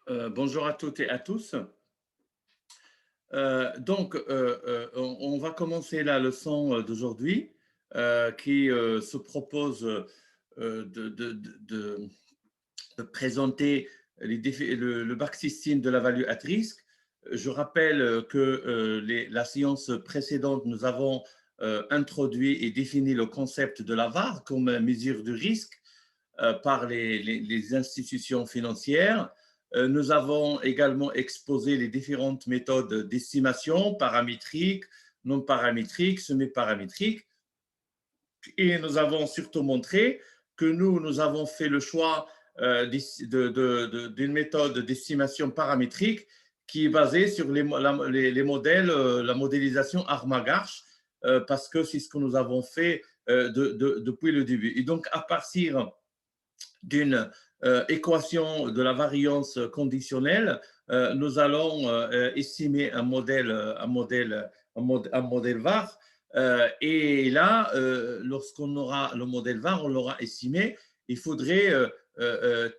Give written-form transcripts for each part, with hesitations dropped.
Bonjour à toutes et à tous. On va commencer la leçon d'aujourd'hui qui se propose de présenter le back-system de la value at risk. Je rappelle que la séance précédente, nous avons introduit et défini le concept de la VaR comme mesure de risque par les institutions financières. Nous avons également exposé les différentes méthodes d'estimation paramétriques, non paramétriques, semi-paramétriques. Et nous avons surtout montré que nous avons fait le choix d'une méthode d'estimation paramétrique qui est basée sur les modèles, la modélisation Armagarch, parce que c'est ce que nous avons fait depuis le début. Et donc, à partir d'une équation de la variance conditionnelle, nous allons estimer un modèle VAR. Et là, lorsqu'on aura le modèle VAR, on l'aura estimé, il faudrait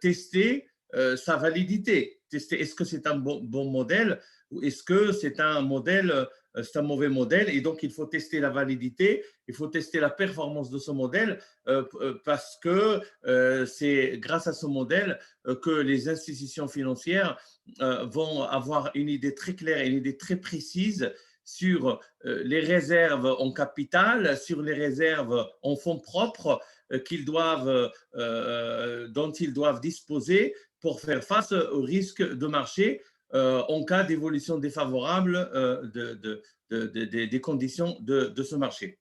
tester sa validité. Tester est-ce que c'est un bon modèle ou est-ce que c'est un modèle, c'est un mauvais modèle. Et donc, il faut tester la validité, il faut tester la performance de ce modèle parce que c'est grâce à ce modèle que les institutions financières vont avoir une idée très claire, une idée très précise sur les réserves en capital, sur les réserves en fonds propres dont ils doivent disposer pour faire face aux risques de marché en cas d'évolution défavorable des conditions de ce marché.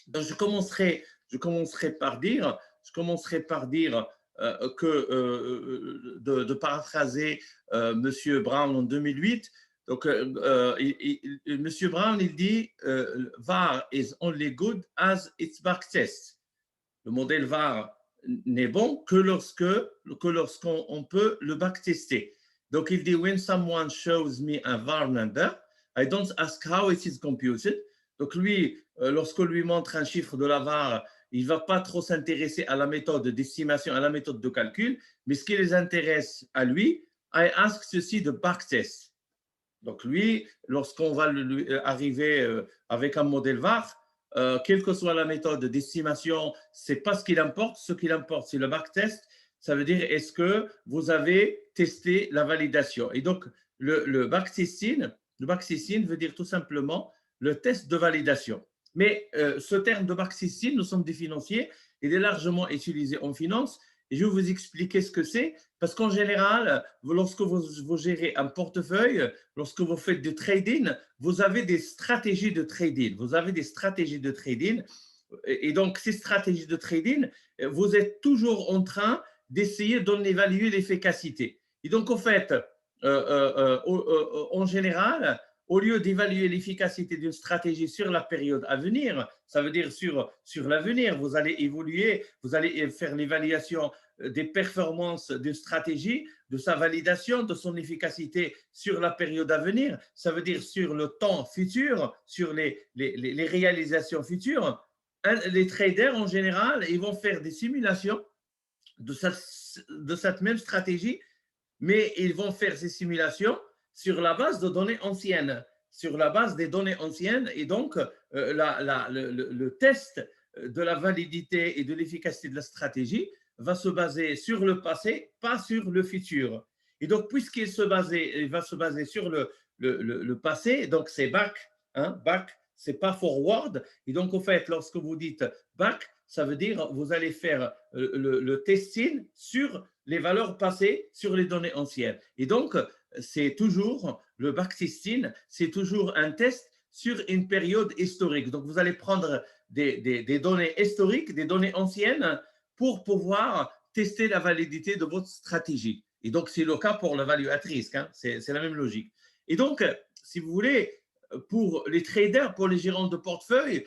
Donc, je commencerai par dire de paraphraser Monsieur Brown en 2008. Donc, Monsieur Brown, il dit VAR is only good as its backtest. Le modèle VAR n'est bon que lorsqu'on peut le backtester. Donc, il dit when someone shows me a VAR number, I don't ask how it is computed. Donc, lui, lorsqu'on lui montre un chiffre de la VAR, il ne va pas trop s'intéresser à la méthode d'estimation, à la méthode de calcul, mais ce qui les intéresse à lui, I ask to see the backtest. Donc, lui, lorsqu'on va arriver avec un modèle VAR, quelle que soit la méthode d'estimation, ce n'est pas ce qu'il importe. Ce qu'il importe, c'est le backtest. Ça veut dire, est-ce que vous avez testé la validation? Et donc, le backtesting veut dire tout simplement le test de validation. Mais ce terme de backtesting, nous sommes des financiers, il est largement utilisé en finance. Et je vais vous expliquer ce que c'est, parce qu'en général, lorsque vous gérez un portefeuille, lorsque vous faites du trading, vous avez des stratégies de trading. Vous avez des stratégies de trading. Et donc, ces stratégies de trading, vous êtes toujours en train d'essayer d'en évaluer l'efficacité. Et donc, en fait, en général, au lieu d'évaluer l'efficacité d'une stratégie sur la période à venir, ça veut dire sur l'avenir, vous allez évoluer, vous allez faire l'évaluation des performances d'une stratégie, de sa validation, de son efficacité sur la période à venir, ça veut dire sur le temps futur, sur les réalisations futures. Les traders, en général, ils vont faire des simulations de cette même stratégie, mais ils vont faire ces simulations sur la base de données anciennes, sur la base des données anciennes, et donc le test de la validité et de l'efficacité de la stratégie va se baser sur le passé, pas sur le futur. Et donc, puisqu'il va se baser sur le passé, donc c'est back, back, c'est pas forward. Et donc, en fait, lorsque vous dites back, ça veut dire vous allez faire le testing sur les valeurs passées, sur les données anciennes. Et donc, c'est toujours le backtesting, c'est toujours un test sur une période historique. Donc, vous allez prendre des données historiques, des données anciennes pour pouvoir tester la validité de votre stratégie. Et donc, c'est le cas pour la value at risk, c'est la même logique. Et donc, si vous voulez, pour les traders, pour les gérants de portefeuille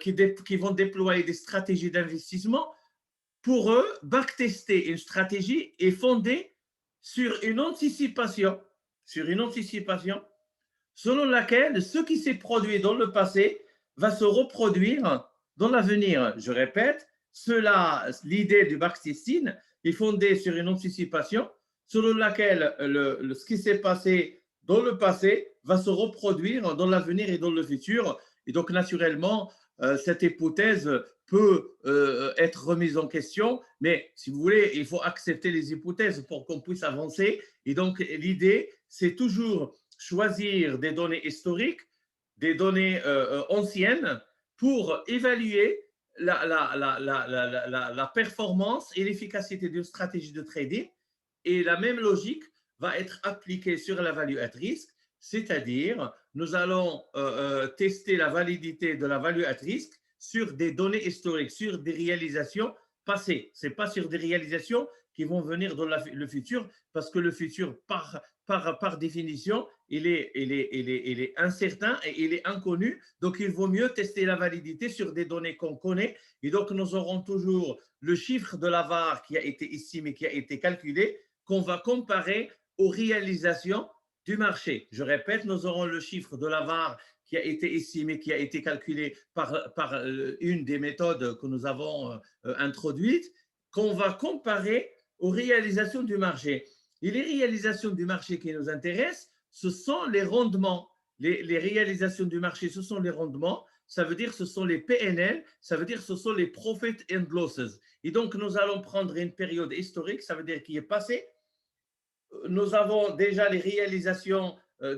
qui vont déployer des stratégies d'investissement, pour eux, backtester une stratégie est fondée sur une anticipation selon laquelle ce qui s'est produit dans le passé va se reproduire dans l'avenir. Je répète, l'idée du backtesting est fondée sur une anticipation selon laquelle ce qui s'est passé dans le passé va se reproduire dans l'avenir et dans le futur. Et donc, naturellement, cette hypothèse peut être remise en question, mais si vous voulez, il faut accepter les hypothèses pour qu'on puisse avancer. Et donc, l'idée, c'est toujours choisir des données historiques, des données anciennes pour évaluer la performance et l'efficacité d'une stratégie de trading. Et la même logique va être appliquée sur la value at risk, c'est-à-dire nous allons tester la validité de la value at risk sur des données historiques, sur des réalisations passées. Ce n'est pas sur des réalisations qui vont venir dans le futur, parce que le futur, par définition, il est incertain et il est inconnu. Donc, il vaut mieux tester la validité sur des données qu'on connaît. Et donc, nous aurons toujours le chiffre de la VAR qui a été estimé, qui a été calculé, qu'on va comparer aux réalisations du marché. Je répète, nous aurons le chiffre de la VAR qui a été estimé, qui a été calculé par une des méthodes que nous avons introduites, qu'on va comparer aux réalisations du marché. Et les réalisations du marché qui nous intéressent, ce sont les rendements. Les réalisations du marché, ce sont les rendements. Ça veut dire ce sont les PNL, ça veut dire ce sont les profit and losses. Et donc, nous allons prendre une période historique, ça veut dire qui est passée. Nous avons déjà les réalisations les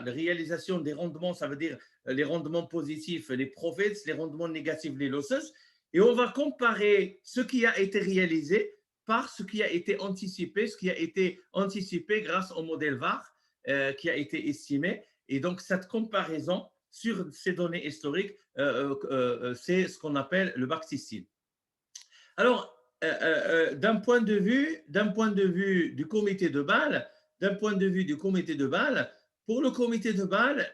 réalisations des rendements, ça veut dire les rendements positifs, les profits, les rendements négatifs, les losses. Et on va comparer ce qui a été réalisé par ce qui a été anticipé, grâce au modèle VAR qui a été estimé. Et donc, cette comparaison sur ces données historiques, c'est ce qu'on appelle le backtesting. Alors, d'un point de vue du comité de Bâle, pour le comité de Bâle,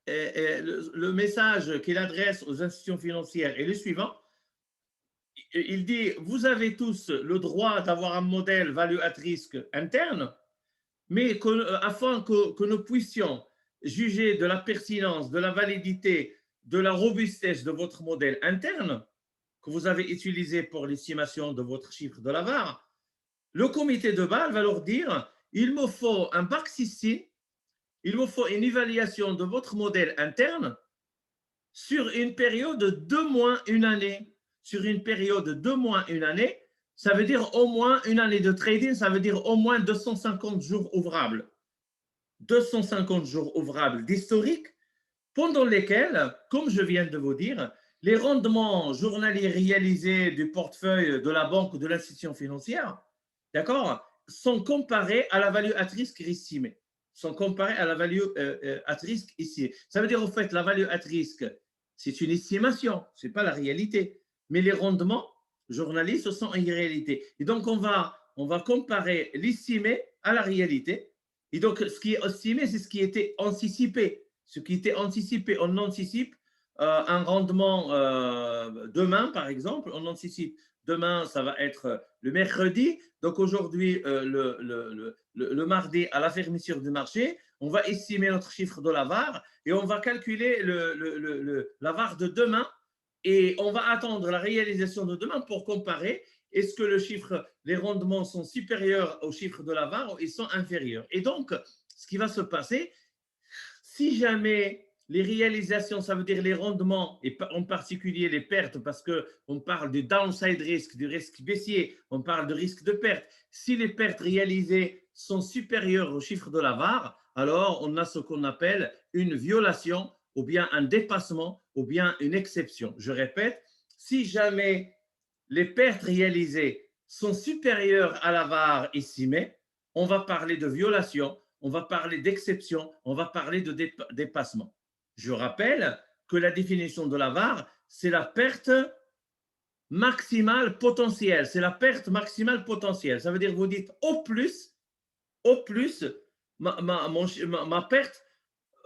le message qu'il adresse aux institutions financières est le suivant. Il dit, vous avez tous le droit d'avoir un modèle value at risk interne, mais afin que nous puissions juger de la pertinence, de la validité, de la robustesse de votre modèle interne, que vous avez utilisé pour l'estimation de votre chiffre de la VAR, le comité de Bâle va leur dire, il me faut un backtesting, il me faut une évaluation de votre modèle interne sur une période d'au moins une année. Sur une période d'au moins une année, ça veut dire au moins une année de trading, ça veut dire au moins 250 jours ouvrables. 250 jours ouvrables d'historique, pendant lesquels, comme je viens de vous dire, les rendements journaliers réalisés du portefeuille de la banque ou de l'institution financière, d'accord, sont comparés à la value at risk estimée. Ça veut dire, en fait, la value at risk, c'est une estimation, ce n'est pas la réalité. Mais les rendements journaliers, ce sont une réalité. Et donc, on va comparer l'estimé à la réalité. Et donc, ce qui est estimé, c'est ce qui était anticipé. Ce qui était anticipé, on anticipe un rendement demain, par exemple, on anticipe demain, ça va être le mercredi. Donc aujourd'hui, le mardi, à la fermeture du marché, on va estimer notre chiffre de la VAR et on va calculer la VAR de demain et on va attendre la réalisation de demain pour comparer est-ce que les rendements sont supérieurs au chiffre de la VAR ou ils sont inférieurs. Et donc, ce qui va se passer, si jamais les réalisations, ça veut dire les rendements, et en particulier les pertes, parce qu'on parle du downside risk, du risque baissier, on parle de risque de perte. Si les pertes réalisées sont supérieures au chiffre de la VAR, alors on a ce qu'on appelle une violation, ou bien un dépassement, ou bien une exception. Je répète, si jamais les pertes réalisées sont supérieures à la VAR estimée, on va parler de violation, on va parler d'exception, on va parler de dépassement. Je rappelle que la définition de la VAR, c'est la perte maximale potentielle. C'est la perte maximale potentielle. Ça veut dire que vous dites au plus, ma perte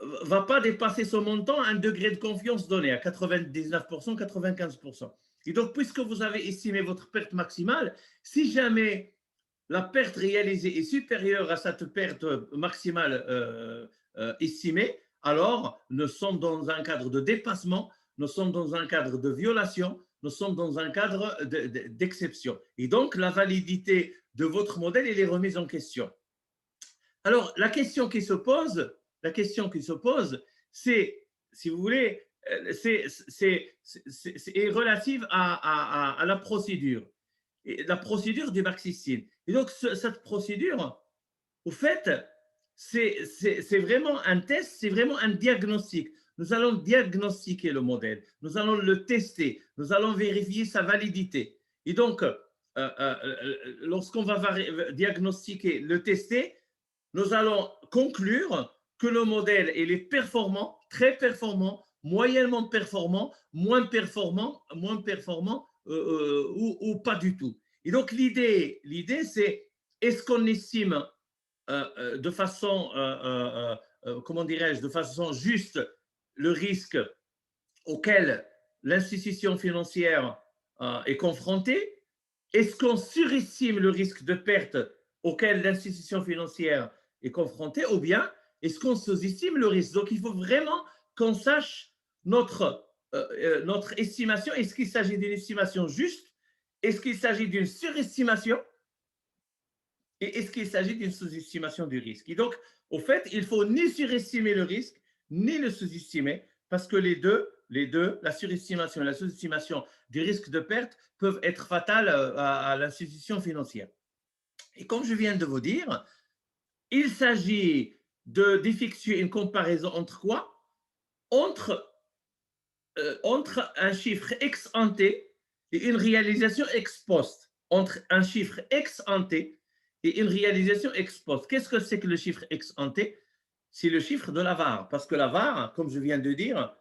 ne va pas dépasser ce montant à un degré de confiance donné, à 99%, 95%. Et donc, puisque vous avez estimé votre perte maximale, si jamais la perte réalisée est supérieure à cette perte maximale estimée, alors nous sommes dans un cadre de dépassement, nous sommes dans un cadre de violation, nous sommes dans un cadre d'exception. Et donc, la validité de votre modèle, elle est remise en question. Alors, la question qui se pose, c'est, si vous voulez, est relative à la procédure, et la procédure du marxisme. Et donc, cette procédure, au fait, c'est vraiment un test, c'est vraiment un diagnostic. Nous allons diagnostiquer le modèle, nous allons le tester, nous allons vérifier sa validité. Et donc, lorsqu'on va diagnostiquer, le tester, nous allons conclure que le modèle il est performant, très performant, moyennement performant, moins performant, ou pas du tout. Et donc l'idée c'est est-ce qu'on estime de façon, comment dirais-je, de façon juste le risque auquel l'institution financière est confrontée? Est-ce qu'on surestime le risque de perte auquel l'institution financière est confrontée, ou bien est-ce qu'on sous-estime le risque? Donc, il faut vraiment qu'on sache notre estimation. Est-ce qu'il s'agit d'une estimation juste? Est-ce qu'il s'agit d'une surestimation? Et est-ce qu'il s'agit d'une sous-estimation du risque? Et donc, au fait, il ne faut ni surestimer le risque, ni le sous-estimer, parce que les deux, la surestimation et la sous-estimation du risque de perte peuvent être fatales à l'institution financière. Et comme je viens de vous dire, il s'agit d'effectuer une comparaison entre quoi? Entre un chiffre ex ante et une réalisation ex post. Entre un chiffre ex ante et une réalisation ex post. Qu'est-ce que c'est que le chiffre ex ante? C'est le chiffre de la VAR. Parce que la VAR, comme je viens de dire,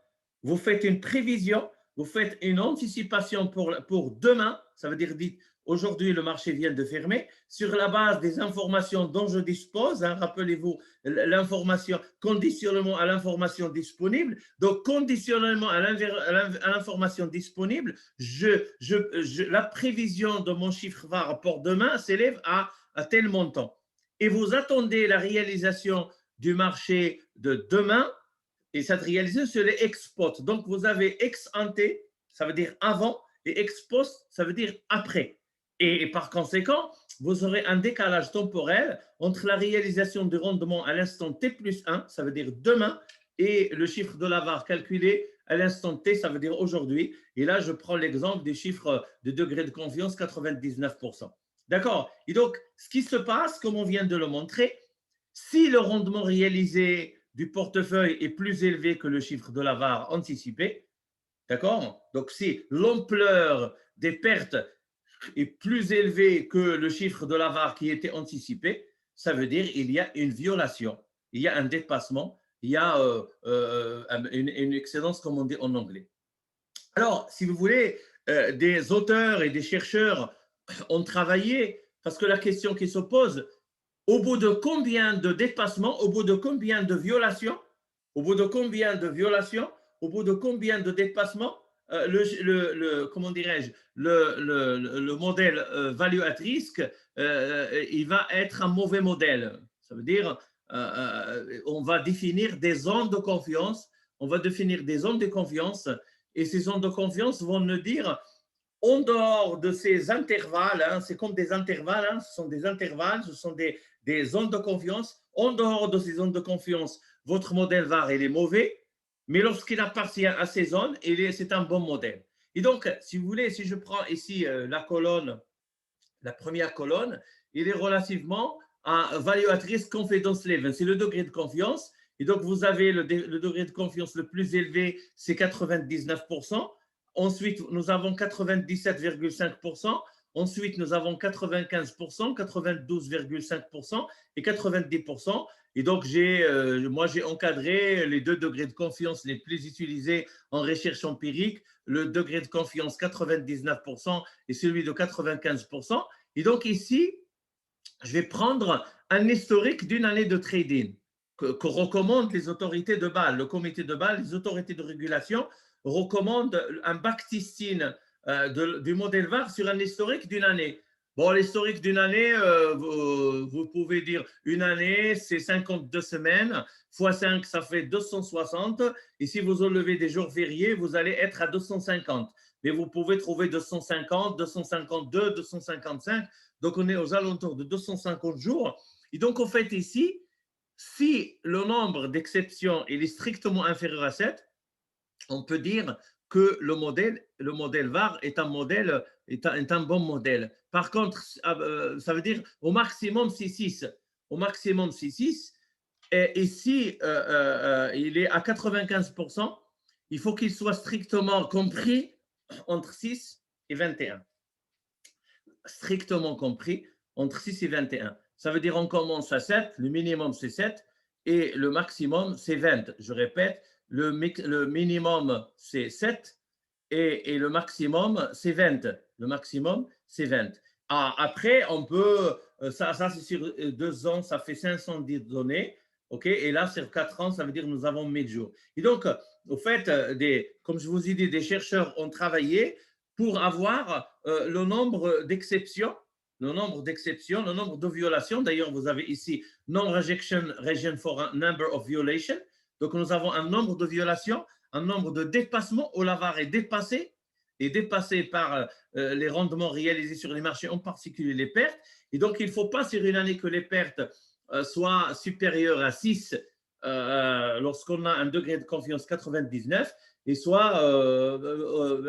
vous faites une prévision, vous faites une anticipation pour demain, ça veut dire, dites, aujourd'hui le marché vient de fermer, sur la base des informations dont je dispose, hein, rappelez-vous l'information, conditionnement à l'information disponible, donc conditionnement à l'information disponible, la prévision de mon chiffre VAR pour demain s'élève à tel montant. Et vous attendez la réalisation du marché de demain, et cette réalisation, c'est les ex post. Donc, vous avez ex ante, ça veut dire avant, et ex post, ça veut dire après. Et par conséquent, vous aurez un décalage temporel entre la réalisation du rendement à l'instant T plus 1, ça veut dire demain, et le chiffre de la VAR calculé à l'instant T, ça veut dire aujourd'hui. Et là, je prends l'exemple des chiffres de degré de confiance, 99%. D'accord? Et donc, ce qui se passe, comme on vient de le montrer, si le rendement réalisé du portefeuille est plus élevé que le chiffre de la VAR anticipé, d'accord? Donc, si l'ampleur des pertes est plus élevée que le chiffre de la VAR qui était anticipé, ça veut dire qu'il y a une violation, il y a un dépassement, il y a une excédence, comme on dit en anglais. Alors, si vous voulez, des auteurs et des chercheurs ont travaillé, parce que la question qui se pose, au bout de combien de dépassements, au bout de combien de violations, au bout de combien de violations, au bout de combien de dépassements, comment dirais-je, le modèle value at risk, il va être un mauvais modèle. Ça veut dire, on va définir des zones de confiance, on va définir des zones de confiance, et ces zones de confiance vont nous dire, en dehors de ces intervalles, hein, c'est comme des intervalles, hein, ce sont des intervalles, ce sont des zones de confiance. En dehors de ces zones de confiance, votre modèle VAR il est mauvais, mais lorsqu'il appartient à ces zones, c'est un bon modèle. Et donc, si vous voulez, si je prends ici la colonne, la première colonne, il est relativement à value at risk confidence level, c'est le degré de confiance. Et donc, vous avez le degré de confiance le plus élevé, c'est 99%. Ensuite, nous avons 97,5%. Ensuite, nous avons 95%, 92,5% et 90%. Et donc, moi, j'ai encadré les 2 degrés de confiance les plus utilisés en recherche empirique, le degré de confiance 99% et celui de 95%. Et donc, ici, je vais prendre un historique d'une année de trading que recommandent les autorités de Bâle, le comité de Bâle, les autorités de régulation recommandent un backtesting du modèle VAR sur un historique d'une année. Bon, l'historique d'une année, vous pouvez dire une année, c'est 52 semaines, x 5, ça fait 260. Et si vous enlevez des jours fériés, vous allez être à 250. mais vous pouvez trouver 250, 252, 255. Donc, on est aux alentours de 250 jours. Et donc, en fait, ici, si le nombre d'exceptions est strictement inférieur à 7, on peut dire que le modèle VAR est un bon modèle. Par contre, ça veut dire au maximum c'est 6. Au maximum c'est 6. Et si il est à 95%, il faut qu'il soit strictement compris entre 6 et 21. Strictement compris entre 6 et 21. Ça veut dire on commence à 7, le minimum c'est 7 et le maximum c'est 20. Je répète, le minimum c'est 7 et le maximum c'est 20. Le maximum c'est 20. Après, on peut, ça c'est sur 2 ans, ça fait 510 données. OK, et là, sur 4 ans, ça veut dire que nous avons 1000 jours. Et donc, au fait, comme je vous ai dit, des chercheurs ont travaillé pour avoir le nombre d'exceptions, le nombre de violations. D'ailleurs, vous avez ici non-rejection region for a number of violations. Donc, nous avons un nombre de violations, un nombre de dépassements où la VAR est dépassé par les rendements réalisés sur les marchés, en particulier les pertes. Et donc, il ne faut pas sur une année que les pertes soient supérieures à 6 lorsqu'on a un degré de confiance 99 et soit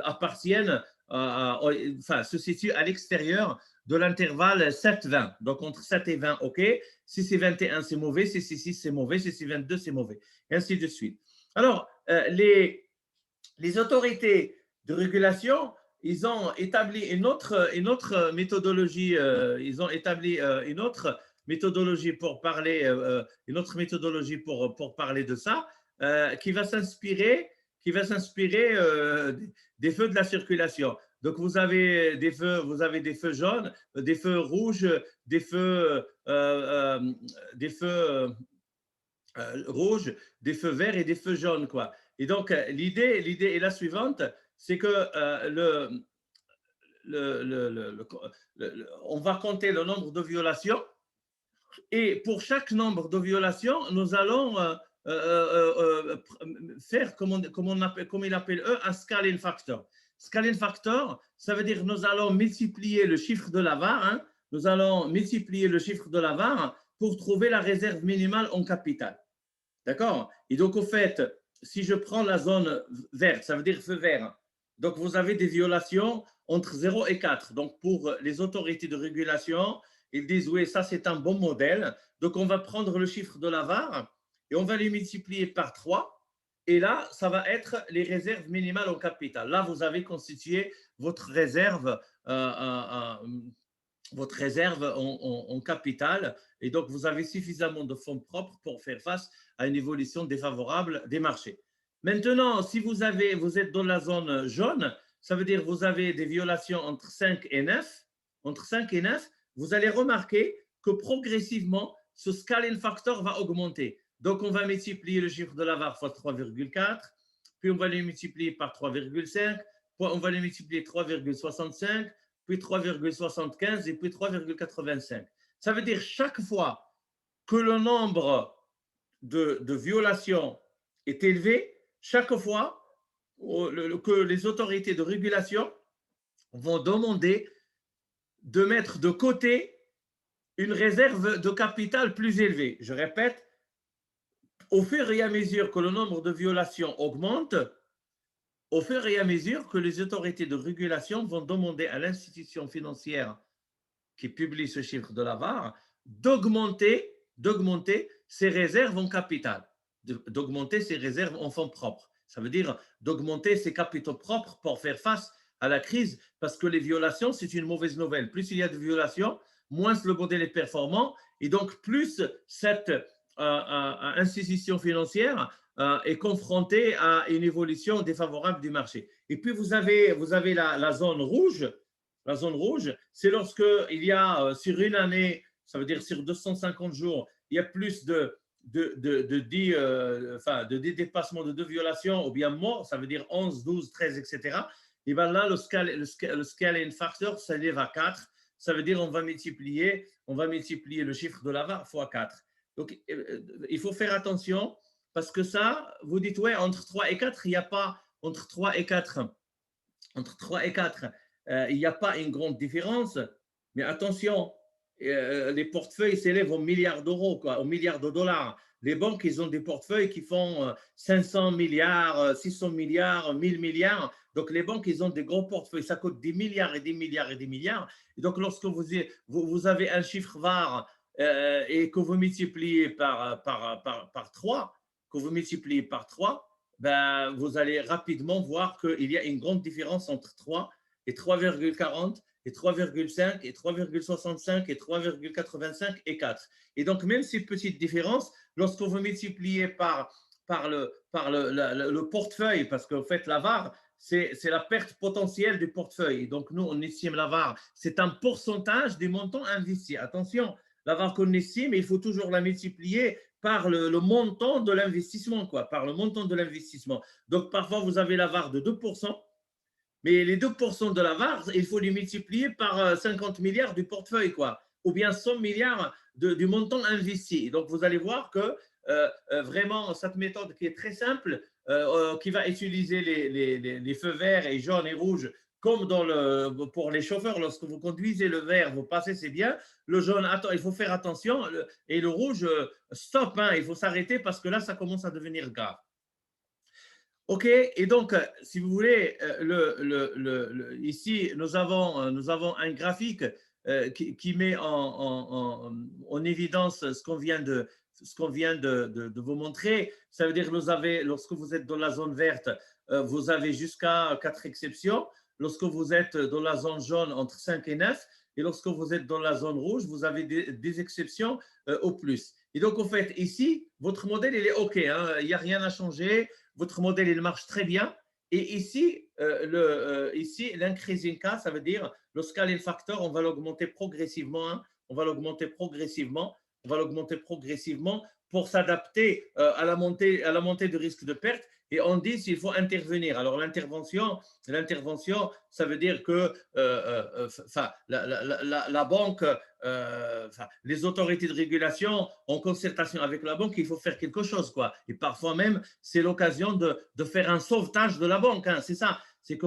appartiennent, enfin, se situent à l'extérieur de l'intervalle 7-20. Donc, entre 7 et 20, OK. Si c'est 21, c'est mauvais. Si c'est 6, c'est mauvais. Si c'est 22, c'est mauvais. Et ainsi de suite. Alors, les autorités de régulation, ils ont établi une autre méthodologie. Ils ont établi une autre méthodologie pour parler, pour parler de ça, qui va s'inspirer des feux de la circulation. Donc, vous avez des feux jaunes, des feux rouges, des feux rouges, des feux verts et des feux jaunes, quoi. Et donc, l'idée est la suivante, c'est que on va compter le nombre de violations et pour chaque nombre de violations, nous allons faire, comme il appelle eux, un scaling factor. Scaling factor, ça veut dire que nous allons multiplier le chiffre de la VAR, hein, nous allons multiplier le chiffre de la VAR pour trouver la réserve minimale en capital. D'accord? Et donc, au fait, si je prends la zone verte, ça veut dire feu vert. Donc, vous avez des violations entre 0 et 4. Donc, pour les autorités de régulation, ils disent, oui, ça, c'est un bon modèle. Donc, on va prendre le chiffre de la VAR et on va les multiplier par 3. Et là, ça va être les réserves minimales en capital. Là, vous avez constitué votre réserve en capital et donc vous avez suffisamment de fonds propres pour faire face à une évolution défavorable des marchés. Maintenant, si vous êtes dans la zone jaune, ça veut dire que vous avez des violations entre 5 et 9. Entre 5 et 9, vous allez remarquer que progressivement, ce scaling factor va augmenter. Donc, on va multiplier le chiffre de la VAR fois 3,4, puis on va le multiplier par 3,5, puis on va le multiplier 3,65, puis 3,75 et puis 3,85. Ça veut dire chaque fois que le nombre de violations est élevé, chaque fois que les autorités de régulation vont demander de mettre de côté une réserve de capital plus élevée. Je répète, au fur et à mesure que le nombre de violations augmente, au fur et à mesure que les autorités de régulation vont demander à l'institution financière qui publie ce chiffre de la VAR d'augmenter ses réserves en capital, d'augmenter ses réserves en fonds propres. Ça veut dire d'augmenter ses capitaux propres pour faire face à la crise, parce que les violations, c'est une mauvaise nouvelle. Plus il y a de violations, moins le modèle est performant, et donc plus cette institution financière est confrontée à une évolution défavorable du marché. Et puis, vous avez la zone rouge. La zone rouge, c'est lorsque il y a sur une année, ça veut dire sur 250 jours, il y a plus de 10 dépassements de 2 violations ou bien morts, ça veut dire 11, 12, 13, etc. Et bien là, le scaling factor s'élève à 4. Ça veut dire on va multiplier le chiffre de la VAR fois 4. Donc, il faut faire attention parce que ça, vous dites, ouais, entre 3 et 4, il n'y a pas entre 3 et 4. entre 3 et 4, il n'y a pas une grande différence. Mais attention, les portefeuilles s'élèvent aux milliards d'euros, quoi, aux milliards de dollars. Les banques, ils ont des portefeuilles qui font 500 milliards, 600 milliards, 1000 milliards. Donc, les banques, ils ont des gros portefeuilles. Ça coûte des milliards et des milliards et des milliards. Et donc, lorsque vous avez un chiffre VAR et que vous multipliez par 3, que vous multipliez par 3, ben, vous allez rapidement voir qu'il y a une grande différence entre 3 et 3,40 et 3,5 et 3,65 et 3,85 et 4. Et donc, même ces petites différences, lorsque vous multipliez par le portefeuille, parce qu'en fait, la VAR, c'est la perte potentielle du portefeuille. Donc, nous, on estime la VAR, c'est un pourcentage des montants investis. Attention, la VAR qu'on estime, il faut toujours la multiplier par le montant de l'investissement, quoi, par le montant de l'investissement. Donc, parfois, vous avez la VAR de 2%, mais les 2% de la VAR, il faut les multiplier par 50 milliards du portefeuille, quoi, ou bien 100 milliards du montant investi. Donc, vous allez voir que vraiment, cette méthode qui est très simple, qui va utiliser les feux verts et jaunes et rouges, comme pour les chauffeurs, lorsque vous conduisez le vert, vous passez, c'est bien. Le jaune, attends, il faut faire attention. Et le rouge, stop, hein, il faut s'arrêter parce que là, ça commence à devenir grave. OK, et donc, si vous voulez, ici, nous avons un graphique qui met en évidence ce qu'on vient de vous montrer. Ça veut dire que lorsque vous êtes dans la zone verte, vous avez jusqu'à 4 exceptions. Lorsque vous êtes dans la zone jaune, entre 5 et 9. Et lorsque vous êtes dans la zone rouge, vous avez des exceptions au plus. Et donc, en fait, ici, votre modèle, il est OK. Hein, il n'y a rien à changer. Votre modèle, il marche très bien. Et ici, l'increasing cas, ça veut dire le scaling factor, on va l'augmenter progressivement. Hein, on va l'augmenter progressivement. On va l'augmenter progressivement pour s'adapter à la montée du risque de perte. Et on dit s'il faut intervenir. Alors, l'intervention, ça veut dire que la banque, les autorités de régulation, en concertation avec la banque, il faut faire quelque chose, quoi. Et parfois même, c'est l'occasion de faire un sauvetage de la banque. Hein. C'est ça. C'est que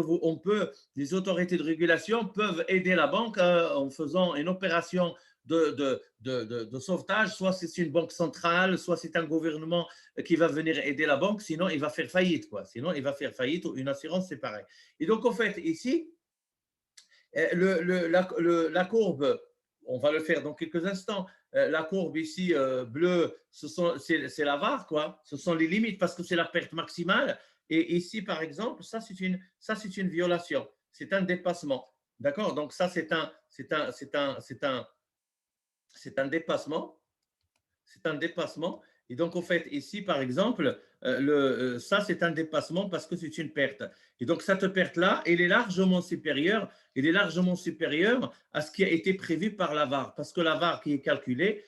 les autorités de régulation peuvent aider la banque en faisant une opération de sauvetage, soit c'est une banque centrale, soit c'est un gouvernement qui va venir aider la banque, sinon il va faire faillite, quoi. Sinon il va faire faillite, ou une assurance, c'est pareil. Et donc, en fait, ici, la courbe, on va le faire dans quelques instants, la courbe ici bleue, c'est la VAR, quoi. Ce sont les limites parce que c'est la perte maximale. Et ici, par exemple, ça c'est une violation, c'est un dépassement. D'accord? Donc ça c'est un dépassement. C'est un dépassement. Et donc, en fait, ici, par exemple, ça, c'est un dépassement parce que c'est une perte. Et donc, cette perte-là, elle est largement supérieure à ce qui a été prévu par la VAR. Parce que la VAR qui est calculée,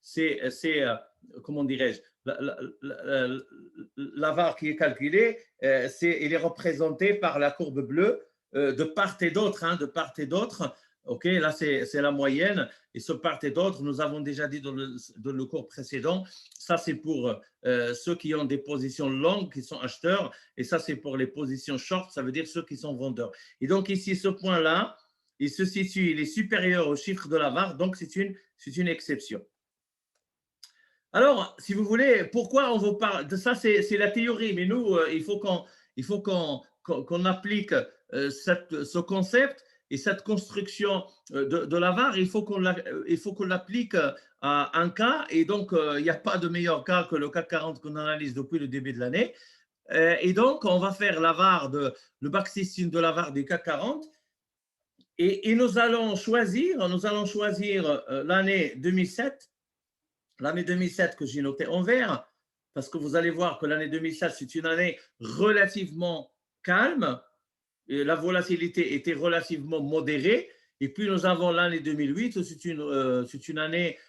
c'est comment dirais-je, la VAR qui est calculée, elle est représentée par la courbe bleue de part et d'autre, hein, de part et d'autre. OK, là, c'est la moyenne. Et ce part et d'autre, nous avons déjà dit dans le cours précédent, ça, c'est pour ceux qui ont des positions longues, qui sont acheteurs. Et ça, c'est pour les positions short, ça veut dire ceux qui sont vendeurs. Et donc, ici, ce point-là, il se situe, il est supérieur au chiffre de la VAR, donc c'est une exception. Alors, si vous voulez, pourquoi on vous parle de ça, c'est la théorie, mais nous, il faut qu'on applique ce concept et cette construction de la VAR, il faut qu'on l'applique à un cas, et donc il n'y a pas de meilleur cas que le CAC 40 qu'on analyse depuis le début de l'année. Et donc, on va faire la VAR le backtesting de la VAR du CAC 40, et nous allons choisir l'année 2007. L'année 2007 que j'ai notée en vert, parce que vous allez voir que l'année 2007, c'est une année relativement calme, et la volatilité était relativement modérée. Et puis, nous avons l'année 2008, c'est une année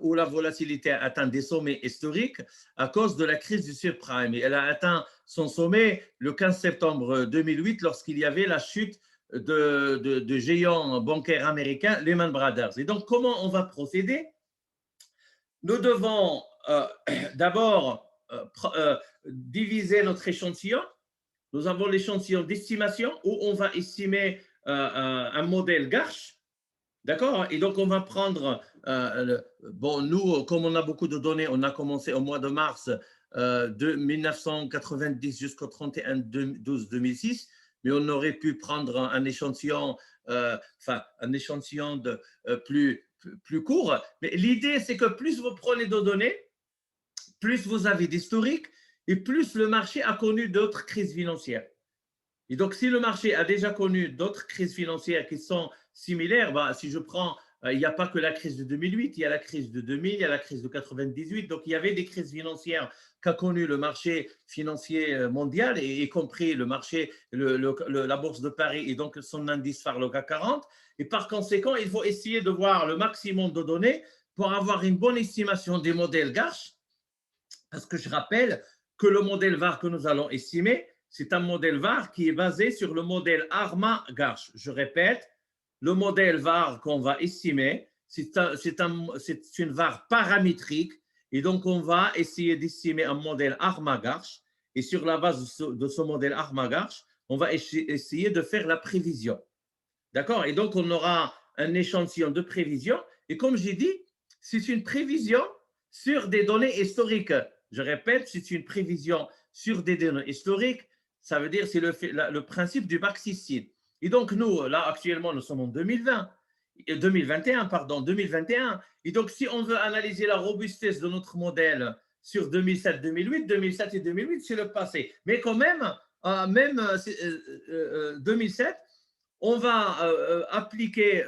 où la volatilité a atteint des sommets historiques à cause de la crise du subprime. Et elle a atteint son sommet le 15 septembre 2008 lorsqu'il y avait la chute de géants bancaires américains, Lehman Brothers. Et donc, comment on va procéder? Nous devons d'abord diviser notre échantillon. nous avons l'échantillon d'estimation où on va estimer un modèle Garch. D'accord? Et donc, on va prendre, bon, nous, comme on a beaucoup de données, on a commencé au mois de mars de 1990 jusqu'au 31/12/2006, mais on aurait pu prendre un échantillon, enfin, un échantillon plus court. Mais l'idée, c'est que plus vous prenez de données, plus vous avez d'historique et plus le marché a connu d'autres crises financières. Et donc, si le marché a déjà connu d'autres crises financières qui sont similaires, bah, si je prends, il n'y a pas que la crise de 2008, il y a la crise de 2000, il y a la crise de 98. Donc, il y avait des crises financières qu'a connu le marché financier mondial, y compris le marché, la bourse de Paris et donc son indice phare, le CAC 40. Et par conséquent, il faut essayer de voir le maximum de données pour avoir une bonne estimation des modèles Garch. Parce que je rappelle que le modèle VAR que nous allons estimer, c'est un modèle VAR qui est basé sur le modèle Arma-Garch. Je répète, le modèle VAR qu'on va estimer, c'est une VAR paramétrique. Et donc, on va essayer d'estimer un modèle Arma-Garch. Et sur la base de ce modèle Arma-Garch, on va essayer de faire la prévision. D'accord? Et donc, on aura un échantillon de prévision. Et comme j'ai dit, c'est une prévision sur des données historiques. Je répète, c'est une prévision sur des données historiques. Ça veut dire c'est le principe du backsysteine. Et donc, nous, là, actuellement, nous sommes en 2021, pardon, 2021. Et donc, si on veut analyser la robustesse de notre modèle sur 2007-2008, 2007 et 2008, c'est le passé. Mais quand même, 2007, on va appliquer,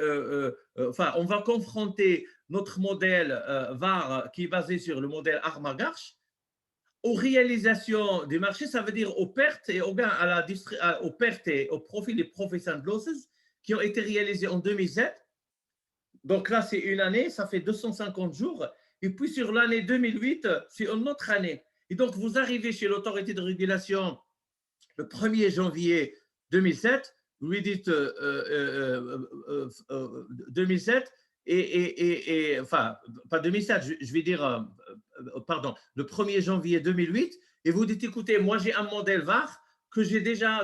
enfin, on va confronter notre modèle VAR qui est basé sur le modèle Arma-Garch aux réalisations des marchés, ça veut dire aux pertes et aux gains, aux pertes et au profit des profits and losses qui ont été réalisés en 2007. Donc là, c'est une année, ça fait 250 jours. Et puis sur l'année 2008, c'est une autre année. Et donc, vous arrivez chez l'autorité de régulation le 1er janvier 2007, vous lui dites 2007, enfin, pas 2007, je vais dire, pardon, le 1er janvier 2008, et vous dites, écoutez, moi j'ai un modèle VAR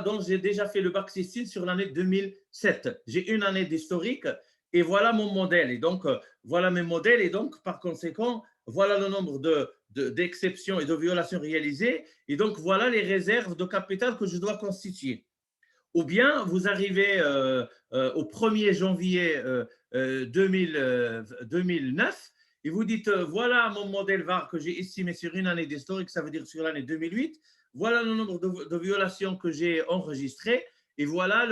dont j'ai déjà fait le backsysteine sur l'année 2007. J'ai une année d'historique et voilà mon modèle. Et donc, voilà mes modèles et donc, par conséquent, voilà le nombre d'exceptions et de violations réalisées. Et donc, voilà les réserves de capital que je dois constituer. Ou bien, vous arrivez au 1er janvier 2009 et vous dites, voilà mon modèle VAR que j'ai estimé sur une année d'historique, ça veut dire sur l'année 2008. Voilà le nombre de violations que j'ai enregistrées. Et voilà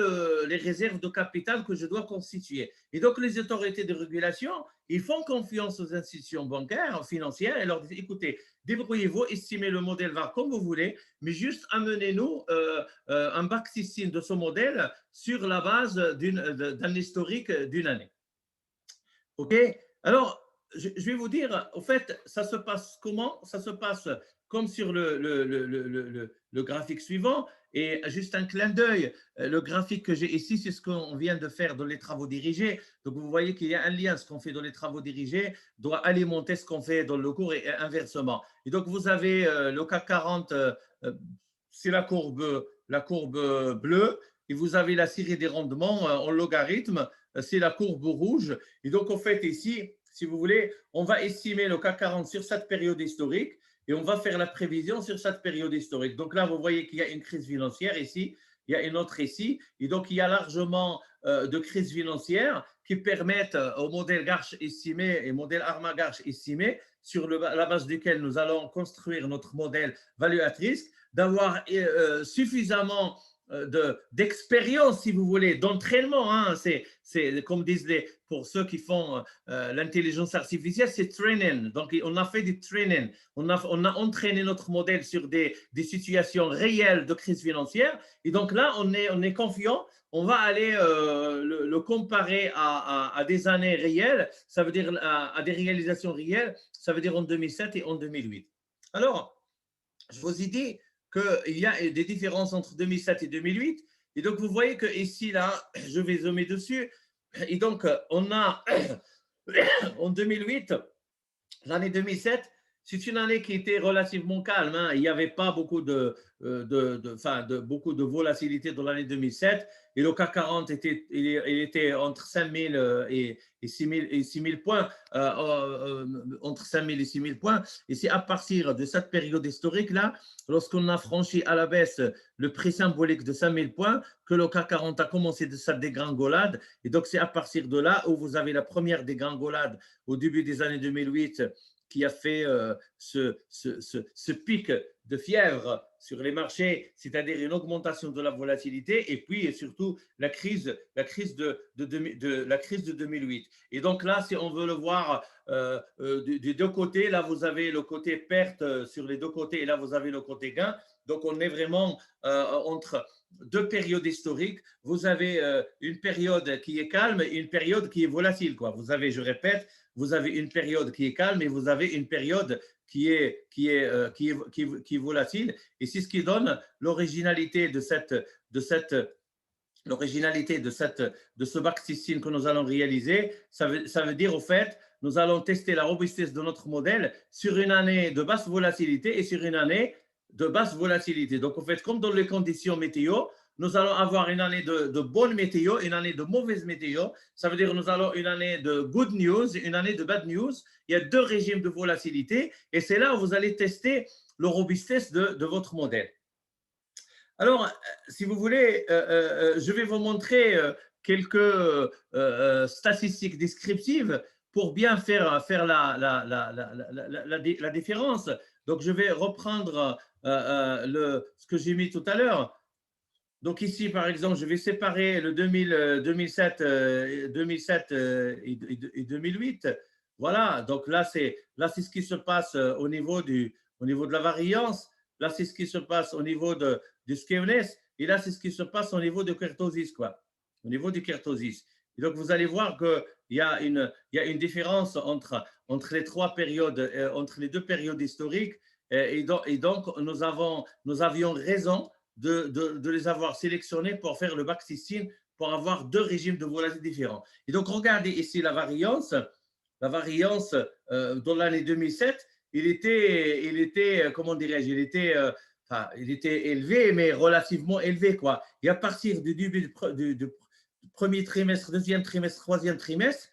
les réserves de capital que je dois constituer. Et donc, les autorités de régulation, ils font confiance aux institutions bancaires, financières, et leur disent, écoutez, débrouillez-vous, estimez le modèle VAR comme vous voulez, mais juste amenez-nous un backsysteine de ce modèle sur la base d'un historique d'une année. OK? Alors, je vais vous dire, au fait, ça se passe comment? Ça se passe comme sur le graphique suivant. Et juste un clin d'œil, le graphique que j'ai ici, c'est ce qu'on vient de faire dans les travaux dirigés. Donc, vous voyez qu'il y a un lien. Ce qu'on fait dans les travaux dirigés doit alimenter ce qu'on fait dans le cours et inversement. Et donc, vous avez le CAC 40, c'est la courbe bleue. Et vous avez la série des rendements en logarithme, c'est la courbe rouge. Et donc, en fait, ici, si vous voulez, on va estimer le CAC 40 sur cette période historique et on va faire la prévision sur cette période historique. Donc là, vous voyez qu'il y a une crise financière ici, il y a une autre ici. Et donc, il y a largement de crises financières qui permettent au modèle Garch estimé et modèle Arma-Garch estimé, sur la base duquel nous allons construire notre modèle value at risk, d'avoir suffisamment d'expérience, si vous voulez, d'entraînement. Hein. C'est comme disent pour ceux qui font l'intelligence artificielle, c'est training. Donc, on a fait du training. On a entraîné notre modèle sur des situations réelles de crise financière. Et donc là, on est confiant. On va aller le comparer à des années réelles. Ça veut dire à des réalisations réelles. Ça veut dire en 2007 et en 2008. Alors, je vous ai dit qu'il y a des différences entre 2007 et 2008. Et donc, vous voyez que ici, là, je vais zoomer dessus. Et donc, on a en 2008, l'année 2007, c'est une année qui était relativement calme, hein. Il n'y avait pas beaucoup beaucoup de volatilité dans l'année 2007. Et le CAC 40 il était entre 5000 et 6000 points, entre 5000 et 6000 points. Et c'est à partir de cette période historique-là, lorsqu'on a franchi à la baisse le prix symbolique de 5000 points, que le CAC 40 a commencé de sa dégringolade. Et donc, c'est à partir de là où vous avez la première dégringolade au début des années 2008 qui a fait ce pic de fièvre sur les marchés, c'est-à-dire une augmentation de la volatilité, et puis et surtout la crise de 2008. Et donc là, si on veut le voir des deux côtés, là vous avez le côté perte sur les deux côtés, et là vous avez le côté gain. Donc on est vraiment entre deux périodes historiques. Vous avez une période qui est calme et une période qui est volatile, quoi. Vous avez, je répète, vous avez une période qui est calme et vous avez une période qui est volatile. Et c'est ce qui donne l'originalité de ce backtesting que nous allons réaliser. Ça veut dire, au fait, nous allons tester la robustesse de notre modèle sur une année de basse volatilité et sur une année de basse volatilité. Donc, en fait, comme dans les conditions météo, nous allons avoir une année de bonne météo, une année de mauvaise météo. Ça veut dire que nous allons une année de good news, une année de bad news. Il y a deux régimes de volatilité et c'est là où vous allez tester la robustesse de votre modèle. Alors, si vous voulez, je vais vous montrer quelques statistiques descriptives pour bien faire la différence. Donc, je vais reprendre ce que j'ai mis tout à l'heure. Donc ici, par exemple, je vais séparer le 2007 et 2008. Voilà, donc là, c'est ce qui se passe au niveau de la variance. Là, c'est ce qui se passe au niveau du skewness. Et là, c'est ce qui se passe au niveau de kurtosis, quoi. Au niveau du kurtosis. Et donc, vous allez voir qu'il y a une différence entre les trois périodes, entre les deux périodes historiques. Et donc nous avions raison de les avoir sélectionnés pour faire le backtesting, pour avoir deux régimes de volatilité différents. Et donc, regardez ici la variance. La variance dans l'année 2007, il était comment dirais-je, il était élevé, mais relativement élevé, quoi. Et à partir du début du premier trimestre, deuxième trimestre, troisième trimestre,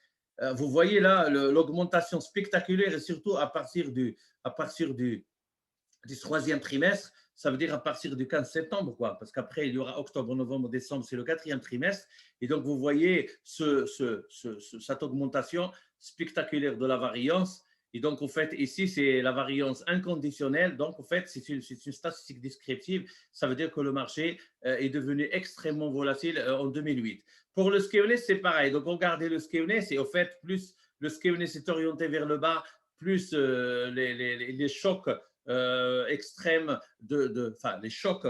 vous voyez là l'augmentation spectaculaire, et surtout à partir du troisième trimestre, ça veut dire à partir du 15 septembre, quoi, parce qu'après, il y aura octobre, novembre, décembre, c'est le quatrième trimestre. Et donc, vous voyez cette augmentation spectaculaire de la variance. Et donc, en fait, ici, c'est la variance inconditionnelle. Donc, en fait, c'est une statistique descriptive. Ça veut dire que le marché est devenu extrêmement volatile en 2008. Pour le skewness, c'est pareil. Donc, regardez le skewness et au fait, plus le skewness est orienté vers le bas, plus les chocs extrêmes les chocs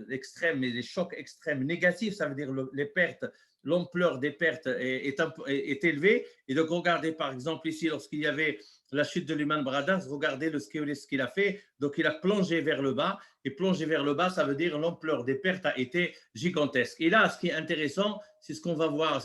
extrêmes, mais les chocs extrêmes négatifs, ça veut dire les pertes, l'ampleur des pertes est élevée. Et donc, regardez par exemple ici, lorsqu'il y avait la chute de Lehman Brothers, regardez le skewness qu'il a fait. Donc, il a plongé vers le bas. Et plongé vers le bas, ça veut dire l'ampleur des pertes a été gigantesque. Et là, ce qui est intéressant, c'est ce qu'on va voir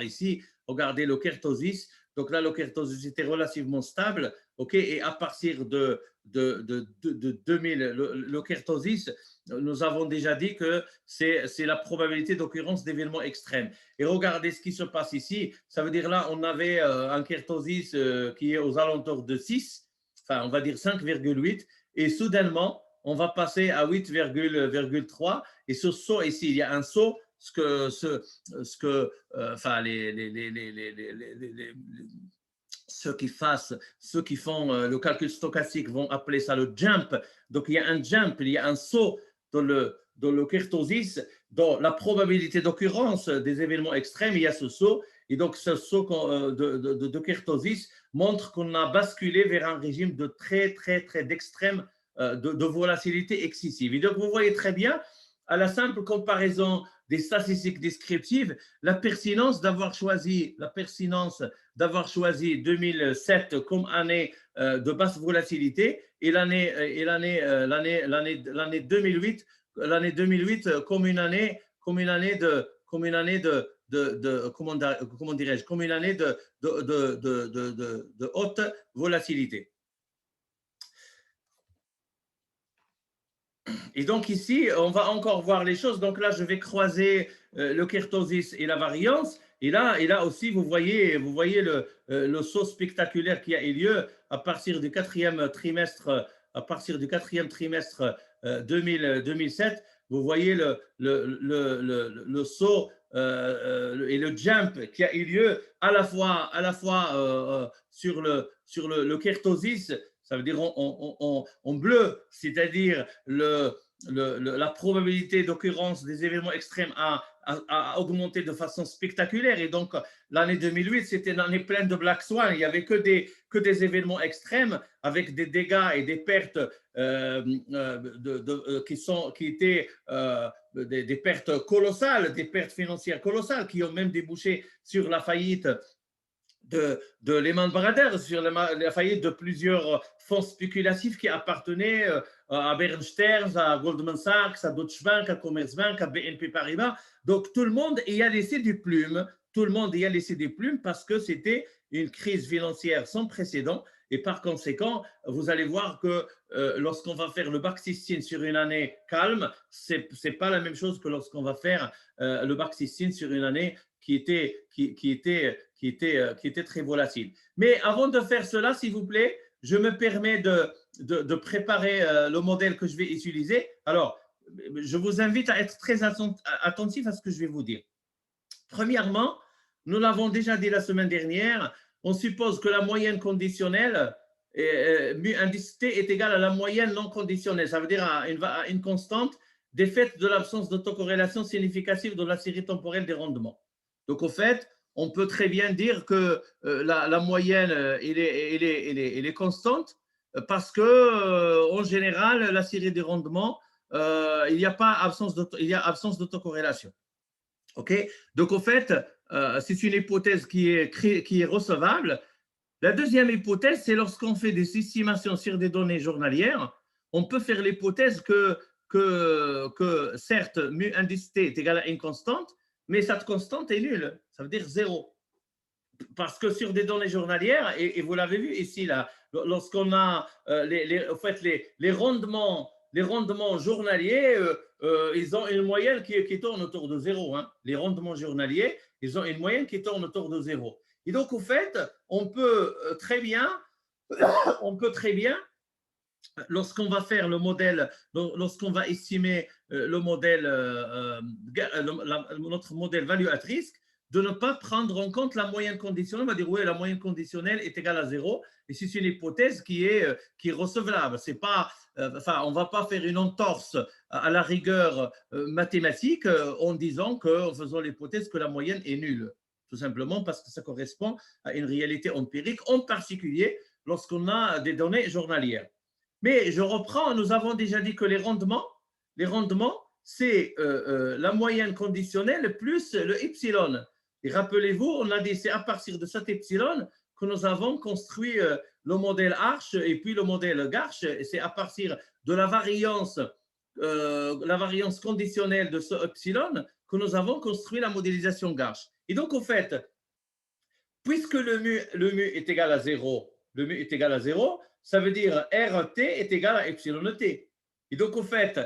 ici. Regardez le kurtosis. Donc là, le kurtosis était relativement stable. OK, et à partir de 2000, le kurtosis, nous avons déjà dit que c'est la probabilité d'occurrence d'événements extrêmes. Et regardez ce qui se passe ici. Ça veut dire là, on avait un kurtosis qui est aux alentours de 6, enfin, on va dire 5,8, et soudainement, on va passer à 8,3. Et ce saut ici, il y a un saut ceux qui font le calcul stochastique vont appeler ça le jump. Donc, il y a un jump, il y a un saut dans le kurtosis, dans la probabilité d'occurrence des événements extrêmes, il y a ce saut. Et donc, ce saut de kurtosis montre qu'on a basculé vers un régime de très d'extrême de volatilité excessive. Et donc, vous voyez très bien, à la simple comparaison des statistiques descriptives, la pertinence d'avoir choisi 2007 comme année de basse volatilité et l'année 2008 comme une année de comment dirais-je, comme une année de haute volatilité. Et donc ici, on va encore voir les choses. Donc là, je vais croiser le kurtosis et la variance. Et là aussi, vous voyez le saut spectaculaire qui a eu lieu à partir du quatrième trimestre, 2007. Vous voyez le saut et le jump qui a eu lieu à la fois sur le kurtosis, ça veut dire en bleu, c'est-à-dire la probabilité d'occurrence des événements extrêmes a augmenté de façon spectaculaire. Et donc, l'année 2008, c'était une année pleine de Black Swan. Il n'y avait que des événements extrêmes avec des dégâts et des pertes qui étaient des pertes colossales, des pertes financières colossales qui ont même débouché sur la faillite de Lehman Brothers, sur la faillite de plusieurs fonds spéculatifs qui appartenaient à Bear Stearns, à Goldman Sachs, à Deutsche Bank, à Commerzbank, à BNP Paribas. Donc tout le monde y a laissé des plumes. Tout le monde y a laissé des plumes parce que c'était une crise financière sans précédent. Et par conséquent, vous allez voir que lorsqu'on va faire le back 16 sur une année calme, c'est pas la même chose que lorsqu'on va faire le back 16 sur une année qui était très volatile. Mais avant de faire cela, s'il vous plaît, je me permets de préparer le modèle que je vais utiliser. Alors, je vous invite à être très attentif à ce que je vais vous dire. Premièrement, nous l'avons déjà dit la semaine dernière, on suppose que la moyenne conditionnelle mu indice T est égale à la moyenne non conditionnelle. Ça veut dire à une constante des faits de l'absence d'autocorrélation significative dans la série temporelle des rendements. Donc, au fait, on peut très bien dire que la moyenne elle est constante parce que en général, la série des rendements, il y a absence d'autocorrélation. OK? Donc, au fait, c'est une hypothèse qui est recevable. La deuxième hypothèse, c'est lorsqu'on fait des estimations sur des données journalières, on peut faire l'hypothèse que certes, mu indice T est égal à une constante, mais cette constante est nulle, ça veut dire zéro. Parce que sur des données journalières, et vous l'avez vu ici, là, lorsqu'on a les rendements journaliers, ils ont une moyenne qui tourne autour de zéro. Hein. Les rendements journaliers, ils ont une moyenne qui tourne autour de zéro. Et donc, au fait, on peut très bien, lorsqu'on va faire le modèle, lorsqu'on va estimer le modèle, notre modèle value at risk, de ne pas prendre en compte la moyenne conditionnelle. On va dire, oui, la moyenne conditionnelle est égale à zéro, et c'est une hypothèse qui est recevable. C'est pas, on ne va pas faire une entorse à la rigueur mathématique en disant en faisant l'hypothèse que la moyenne est nulle. Tout simplement parce que ça correspond à une réalité empirique, en particulier lorsqu'on a des données journalières. Mais je reprends, nous avons déjà dit que les rendements, c'est la moyenne conditionnelle plus le epsilon. Et rappelez-vous, on a dit c'est à partir de cet epsilon que nous avons construit le modèle Arch et puis le modèle Garch. Et c'est à partir de la variance conditionnelle de ce epsilon que nous avons construit la modélisation Garch. Et donc, au fait, puisque le mu est égal à 0, ça veut dire RT est égal à epsilon T. Et donc, au fait,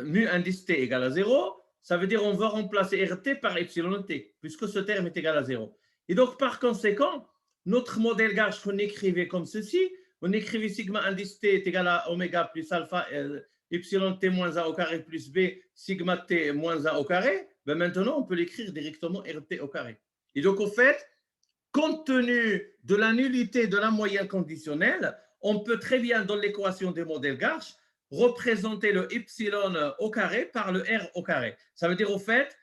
mu indice T égale à 0, ça veut dire qu'on va remplacer RT par epsilon T, puisque ce terme est égal à 0. Et donc, par conséquent, notre modèle Garch qu'on écrivait comme ceci, on écrivait sigma indice T est égal à oméga plus alpha epsilon T moins A au carré plus B sigma T moins A au carré. Ben maintenant, on peut l'écrire directement RT au carré. Et donc, au fait, compte tenu de la nullité de la moyenne conditionnelle, on peut très bien, dans l'équation des modèles Garch, représenter le epsilon au carré par le R au carré. Ça veut dire, au fait,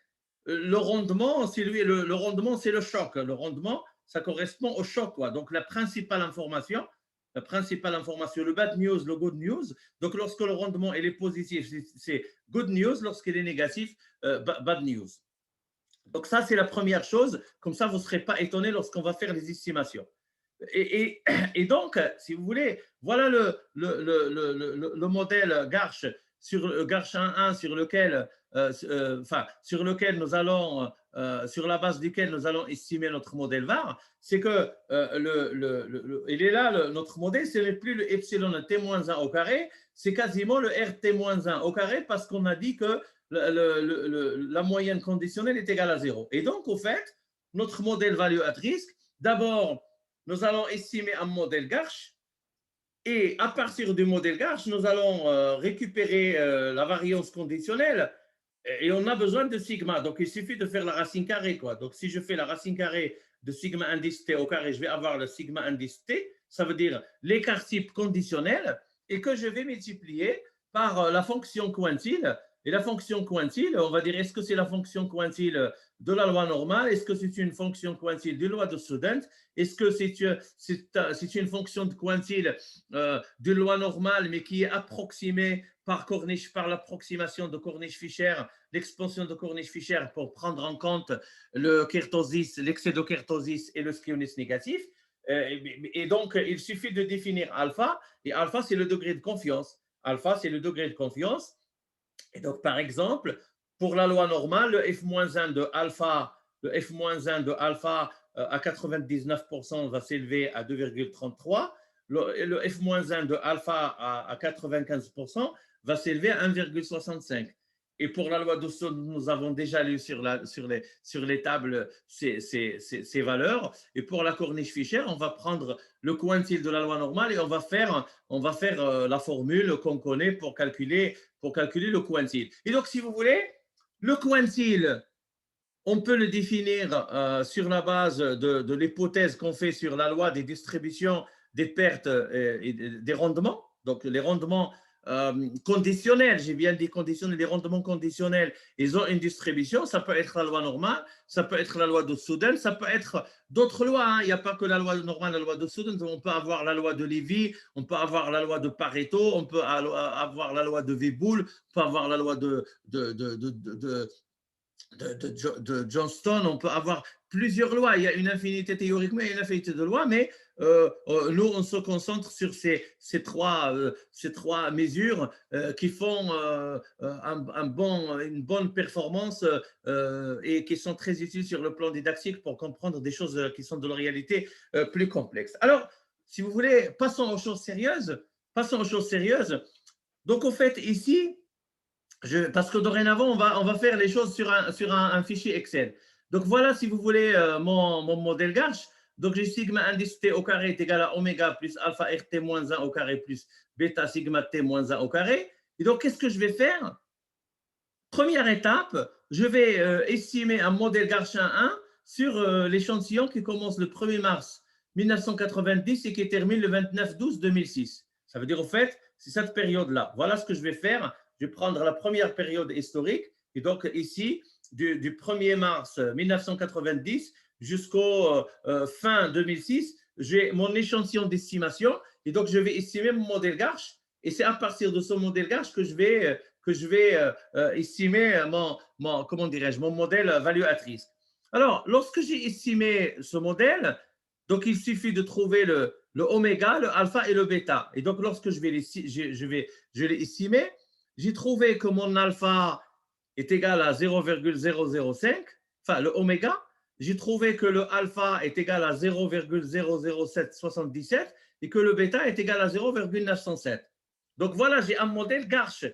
le rendement, c'est le choc. Le rendement, ça correspond au choc. Quoi. Donc, la principale information, le bad news, le good news. Donc, lorsque le rendement est positif, c'est good news. Lorsqu'il est négatif, bad news. Donc, ça, c'est la première chose. Comme ça, vous ne serez pas étonné lorsqu'on va faire les estimations. Et donc, si vous voulez, voilà le modèle Garch sur le Garchin 1 sur lequel, sur lequel nous allons, sur la base duquel nous allons estimer notre modèle VAR, c'est que il est là, notre modèle, ce n'est plus le epsilon t-1 au carré, c'est quasiment le rt-1 au carré parce qu'on a dit que la moyenne conditionnelle est égale à 0. Et donc, au fait, notre modèle value at risk, d'abord, nous allons estimer un modèle Garch et à partir du modèle Garch, nous allons récupérer la variance conditionnelle et on a besoin de sigma. Donc, il suffit de faire la racine carrée, quoi. Donc, si je fais la racine carrée de sigma indice t au carré, je vais avoir le sigma indice t, ça veut dire l'écart type conditionnel, et que je vais multiplier par la fonction quantile. Et la fonction quantile, on va dire, est-ce que c'est la fonction quantile de la loi normale? Est-ce que c'est une fonction quantile de la loi de Student? Est-ce que c'est une fonction de quantile de loi normale, mais qui est approximée par Cornish, par l'approximation de Cornish-Fisher, l'expansion de Cornish-Fisher pour prendre en compte le kertosis, l'excès de kertosis et le skewness négatif. Et donc, il suffit de définir alpha, et alpha, c'est le degré de confiance. Alpha, c'est le degré de confiance. Et donc, par exemple, pour la loi normale, le f-1 de alpha, à 99% va s'élever à 2,33. Le f-1 de alpha à 95% va s'élever à 1,65. Et pour la loi d'Austin, nous avons déjà lu sur les tables ces valeurs. Et pour la Cornish-Fisher, on va prendre le quantile de la loi normale et on va faire la formule qu'on connaît pour calculer le quantile. Et donc, si vous voulez, le quantile, on peut le définir sur la base de l'hypothèse qu'on fait sur la loi des distributions des pertes et des rendements. Donc, les rendements conditionnels, j'ai bien dit conditionnels, les rendements conditionnels, ils ont une distribution. Ça peut être la loi normale, ça peut être la loi de Student, ça peut être d'autres lois. Hein. Il n'y a pas que la loi normale, la loi de Student. On peut avoir la loi de Lévy, on peut avoir la loi de Pareto, on peut avoir la loi de Weibull, on peut avoir la loi de Johnston, on peut avoir plusieurs lois. Il y a une infinité théoriquement, il y a une infinité de lois, mais nous, on se concentre sur ces trois mesures qui font une bonne performance et qui sont très utiles sur le plan didactique pour comprendre des choses qui sont de la réalité plus complexes. Alors, si vous voulez, passons aux choses sérieuses. Donc, au fait, ici, parce que dorénavant, on va faire les choses sur un fichier Excel. Donc voilà, si vous voulez, mon modèle Garch. Donc j'ai sigma indice t au carré est égal à oméga plus alpha rt moins 1 au carré plus bêta sigma t moins 1 au carré. Et donc, qu'est-ce que je vais faire? Première étape, je vais estimer un modèle Garchin 1 sur l'échantillon qui commence le 1er mars 1990 et qui termine le 29/12/2006. Ça veut dire, au fait, c'est cette période-là. Voilà ce que je vais faire. Je vais prendre la première période historique. Et donc, ici, du 1er mars 1990 jusqu'au fin 2006, j'ai mon échantillon d'estimation. Et donc, je vais estimer mon modèle Garch. Et c'est à partir de ce modèle Garch que je vais estimer comment dirais-je, mon modèle value at risk. Alors, lorsque j'ai estimé ce modèle, donc il suffit de trouver le oméga, le alpha et le bêta. Et donc, lorsque je l'ai estimé, j'ai trouvé que mon alpha est égal à 0,005, enfin le oméga. J'ai trouvé que le alpha est égal à 0,00777 et que le bêta est égal à 0,907. Donc voilà, j'ai un modèle Garch.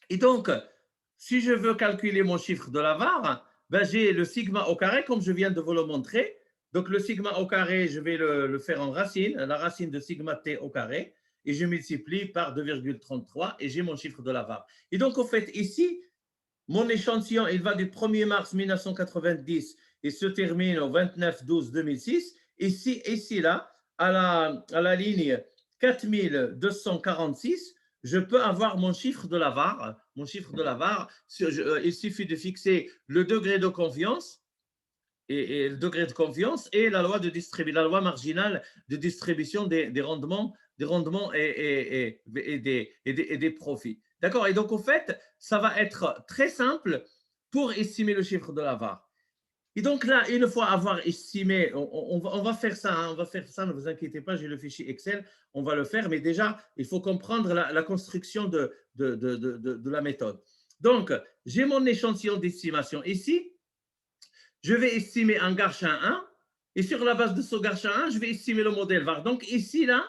Et donc, si je veux calculer mon chiffre de la VAR, ben j'ai le sigma au carré, comme je viens de vous le montrer. Donc, le sigma au carré, je vais le faire en racine, la racine de sigma t au carré, et je multiplie par 2,33 et j'ai mon chiffre de la VAR. Et donc, au fait, ici, mon échantillon, il va du 1er mars 1990 et se termine au 29/12/2006. Ici, là, à la ligne 4246, je peux avoir mon chiffre de la VAR. Il suffit de fixer le degré de confiance et le degré de confiance et la loi marginale de distribution des rendements et des profits. D'accord? Et donc, au fait, ça va être très simple pour estimer le chiffre de la VAR. Et donc là, une fois avoir estimé, on va faire ça, hein, on va faire ça, ne vous inquiétez pas, j'ai le fichier Excel, on va le faire, mais déjà, il faut comprendre la construction de la méthode. Donc, j'ai mon échantillon d'estimation ici, je vais estimer un Garchin 1, et sur la base de ce Garchin 1, je vais estimer le modèle VAR. Donc ici, là,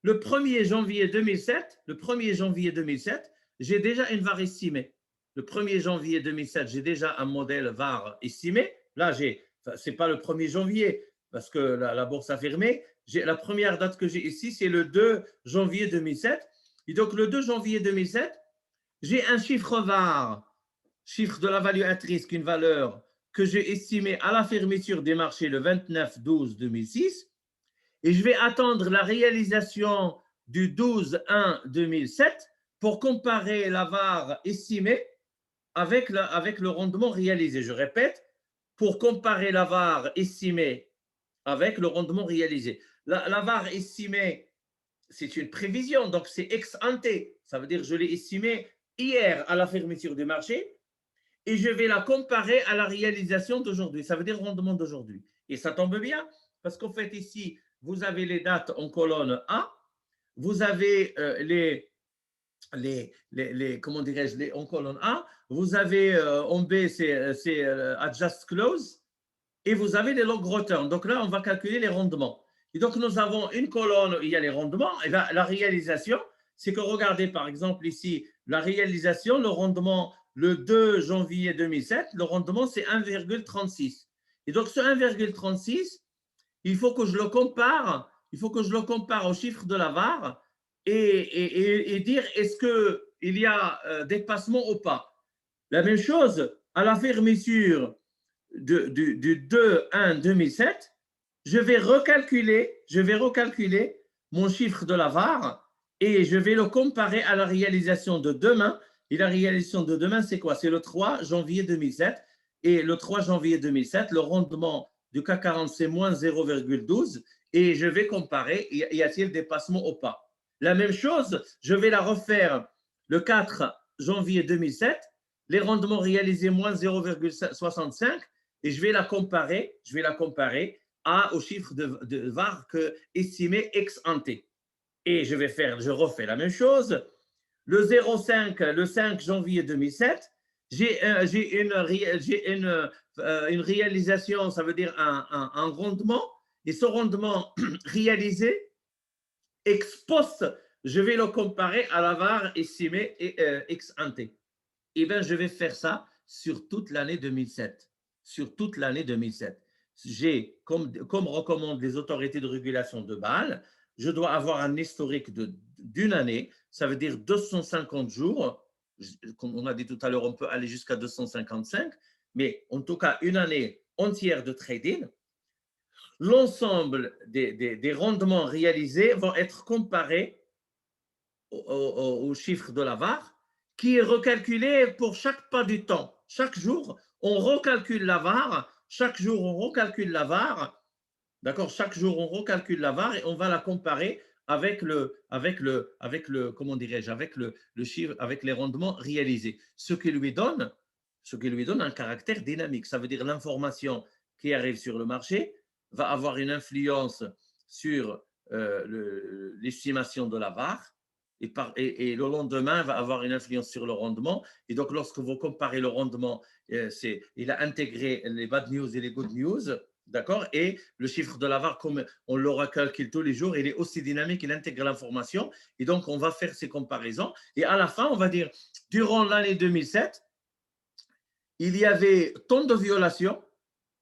le 1er janvier 2007, j'ai déjà une VAR estimée. Le 1er janvier 2007, j'ai déjà un modèle VAR estimé. Là, ce n'est pas le 1er janvier, parce que la bourse a fermé. La première date que j'ai ici, c'est le 2 janvier 2007. Et donc, le 2 janvier 2007, j'ai un chiffre VAR, chiffre de la value at risk, une valeur que j'ai estimée à la fermeture des marchés le 29-12-2006, et je vais attendre la réalisation du 12-1-2007 pour comparer la VAR estimée avec le rendement réalisé. Je répète, pour comparer la VAR estimée avec le rendement réalisé. La VAR estimée, c'est une prévision, donc c'est ex ante. Ça veut dire que je l'ai estimée hier à la fermeture du marché et je vais la comparer à la réalisation d'aujourd'hui. Ça veut dire le rendement d'aujourd'hui. Et ça tombe bien parce qu'en fait, ici, vous avez les dates en colonne A, vous avez comment dirais-je, en colonne A, vous avez en B, c'est adjust close, et vous avez les log return. Donc là, on va calculer les rendements. Et donc, nous avons une colonne où il y a les rendements, et la réalisation, c'est que regardez par exemple ici, la réalisation, le rendement le 2 janvier 2007, le rendement c'est 1,36. Et donc ce 1,36, il faut que je le compare, au chiffre de la VAR et dire est-ce qu'il y a dépassement ou pas. La même chose, à la fermeture du 2-1-2007, je vais recalculer mon chiffre de la VAR et je vais le comparer à la réalisation de demain. Et la réalisation de demain, c'est quoi? C'est le 3 janvier 2007. Et le 3 janvier 2007, le rendement du CAC 40, c'est moins 0,12. Et je vais comparer, y a-t-il dépassement ou pas? La même chose, je vais la refaire le 4 janvier 2007. Les rendements réalisés, moins 0,65. Et je vais la comparer au chiffre de VAR estimé ex ante. Et je refais la même chose. Le 5 janvier 2007, j'ai une réalisation, ça veut dire un rendement, et ce rendement réalisé ex post, je vais le comparer à la VAR estimée ex ante. Eh bien, je vais faire ça sur toute l'année 2007. J'ai, comme recommandent les autorités de régulation de Bâle, je dois avoir un historique d'une année, ça veut dire 250 jours. Comme on a dit tout à l'heure, on peut aller jusqu'à 255, mais en tout cas une année entière de trading. L'ensemble des rendements réalisés vont être comparés au chiffre de la VAR, qui est recalculé pour chaque pas du temps. Chaque jour, on recalcule la VAR. D'accord? Chaque jour, on recalcule la VAR et on va la comparer avec comment dirais-je, avec le chiffre, avec les rendements réalisés. Ce qui lui donne un caractère dynamique. Ça veut dire l'information qui arrive sur le marché va avoir une influence sur l'estimation de la VAR et le lendemain va avoir une influence sur le rendement. Et donc, lorsque vous comparez le rendement, il a intégré les bad news et les good news, d'accord? Et le chiffre de la VAR, comme on le recalcule tous les jours, il est aussi dynamique, il intègre l'information. Et donc, on va faire ces comparaisons. Et à la fin, on va dire, durant l'année 2007, il y avait tant de violations,